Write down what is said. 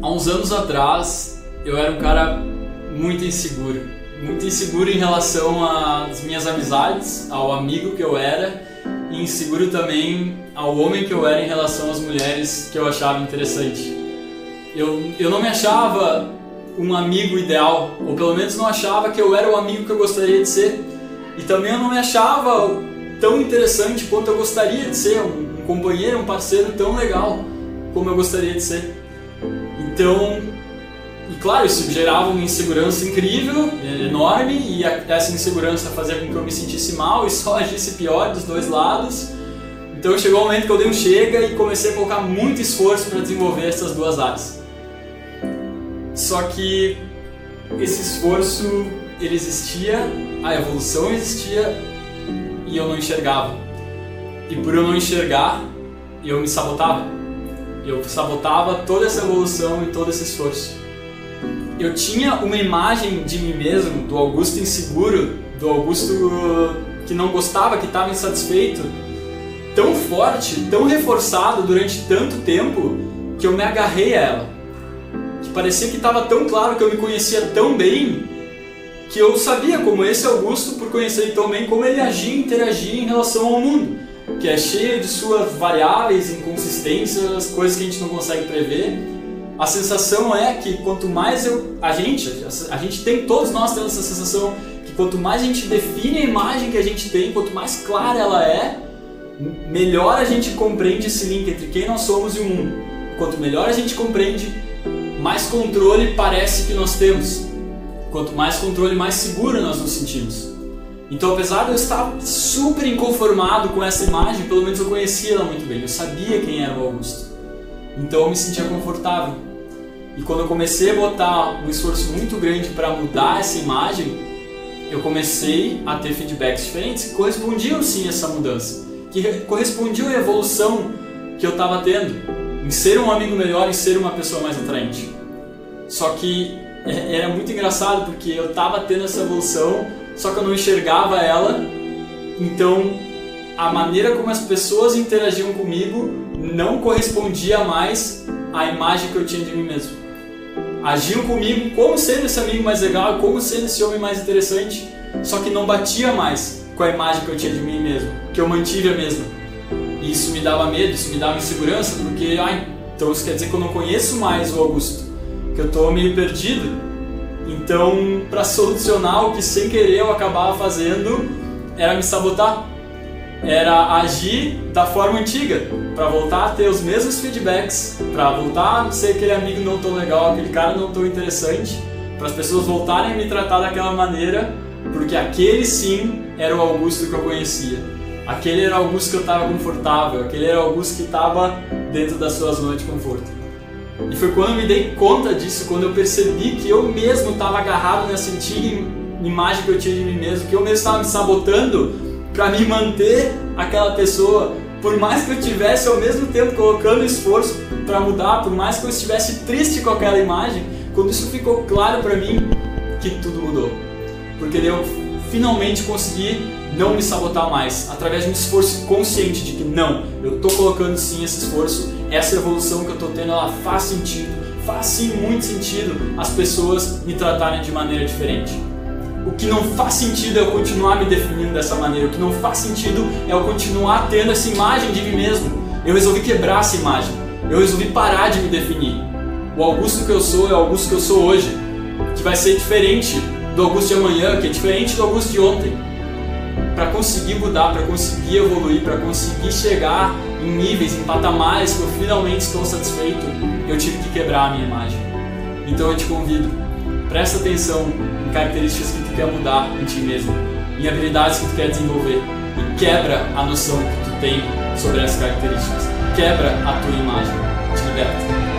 Há uns anos atrás, eu era um cara muito inseguro em relação às minhas amizades, ao amigo que eu era, e inseguro também ao homem que eu era em relação às mulheres que eu achava interessante. Eu não me achava um amigo ideal, ou pelo menos não achava que eu era o amigo que eu gostaria de ser, e também eu não me achava tão interessante quanto eu gostaria de ser, um companheiro, um parceiro tão legal como eu gostaria de ser. Então, e claro, isso gerava uma insegurança incrível, enorme, e essa insegurança fazia com que eu me sentisse mal e só agisse pior dos dois lados. Então chegou o momento que eu dei um chega e comecei a colocar muito esforço para desenvolver essas duas áreas. Só que esse esforço, ele existia, a evolução existia e eu não enxergava. E por eu não enxergar, eu me sabotava. Eu sabotava toda essa evolução e todo esse esforço. Eu tinha uma imagem de mim mesmo, do Augusto inseguro, do Augusto que não gostava, que estava insatisfeito, tão forte, tão reforçado durante tanto tempo, que eu me agarrei a ela. Que parecia que estava tão claro, que eu me conhecia tão bem, que eu sabia como esse Augusto, por conhecer tão bem, como ele agia e interagia em relação ao mundo, que é cheio de suas variáveis, inconsistências, coisas que a gente não consegue prever. A sensação é que quanto mais a gente tem, todos nós temos essa sensação, que quanto mais a gente define a imagem que a gente tem, quanto mais clara ela é, melhor a gente compreende esse link entre quem nós somos e o mundo. Quanto melhor a gente compreende, mais controle parece que nós temos. Quanto mais controle, mais seguro nós nos sentimos. Então, apesar de eu estar super inconformado com essa imagem, pelo menos eu conhecia ela muito bem, eu sabia quem era o Augusto. Então eu me sentia confortável. E quando eu comecei a botar um esforço muito grande para mudar essa imagem, eu comecei a ter feedbacks diferentes que correspondiam sim a essa mudança, que correspondiam à evolução que eu estava tendo, em ser um amigo melhor, em ser uma pessoa mais atraente. Só que era muito engraçado porque eu estava tendo essa evolução, só que eu não enxergava ela, então a maneira como as pessoas interagiam comigo não correspondia mais à imagem que eu tinha de mim mesmo. Agiam comigo como sendo esse amigo mais legal, como sendo esse homem mais interessante, só que não batia mais com a imagem que eu tinha de mim mesmo, que eu mantive a mesma. E isso me dava medo, isso me dava insegurança, porque então isso quer dizer que eu não conheço mais o Augusto, que eu estou meio perdido. Então, para solucionar o que sem querer eu acabava fazendo, era me sabotar. Era agir da forma antiga, para voltar a ter os mesmos feedbacks, para voltar a ser aquele amigo não tão legal, aquele cara não tão interessante, para as pessoas voltarem a me tratar daquela maneira, porque aquele sim era o Augusto que eu conhecia. Aquele era o Augusto que eu estava confortável, aquele era o Augusto que estava dentro da sua zona de conforto. E foi quando eu me dei conta disso, quando eu percebi que eu mesmo estava agarrado nessa antiga imagem que eu tinha de mim mesmo, que eu mesmo estava me sabotando para me manter aquela pessoa, por mais que eu estivesse ao mesmo tempo colocando esforço para mudar, por mais que eu estivesse triste com aquela imagem, quando isso ficou claro para mim, que tudo mudou. Porque eu finalmente consegui não me sabotar mais, através de um esforço consciente de que não, eu estou colocando sim esse esforço, essa evolução que eu estou tendo, ela faz sentido, faz sim muito sentido as pessoas me tratarem de maneira diferente. O que não faz sentido é eu continuar me definindo dessa maneira, o que não faz sentido é eu continuar tendo essa imagem de mim mesmo. Eu resolvi quebrar essa imagem, eu resolvi parar de me definir. O Augusto que eu sou é o Augusto que eu sou hoje, que vai ser diferente do Augusto de amanhã, que é diferente do Augusto de ontem. Para conseguir mudar, para conseguir evoluir, para conseguir chegar em níveis, em patamares que eu finalmente estou satisfeito, eu tive que quebrar a minha imagem. Então eu te convido, presta atenção em características que tu quer mudar em ti mesmo, em habilidades que tu quer desenvolver, e quebra a noção que tu tem sobre essas características, quebra a tua imagem, te liberta.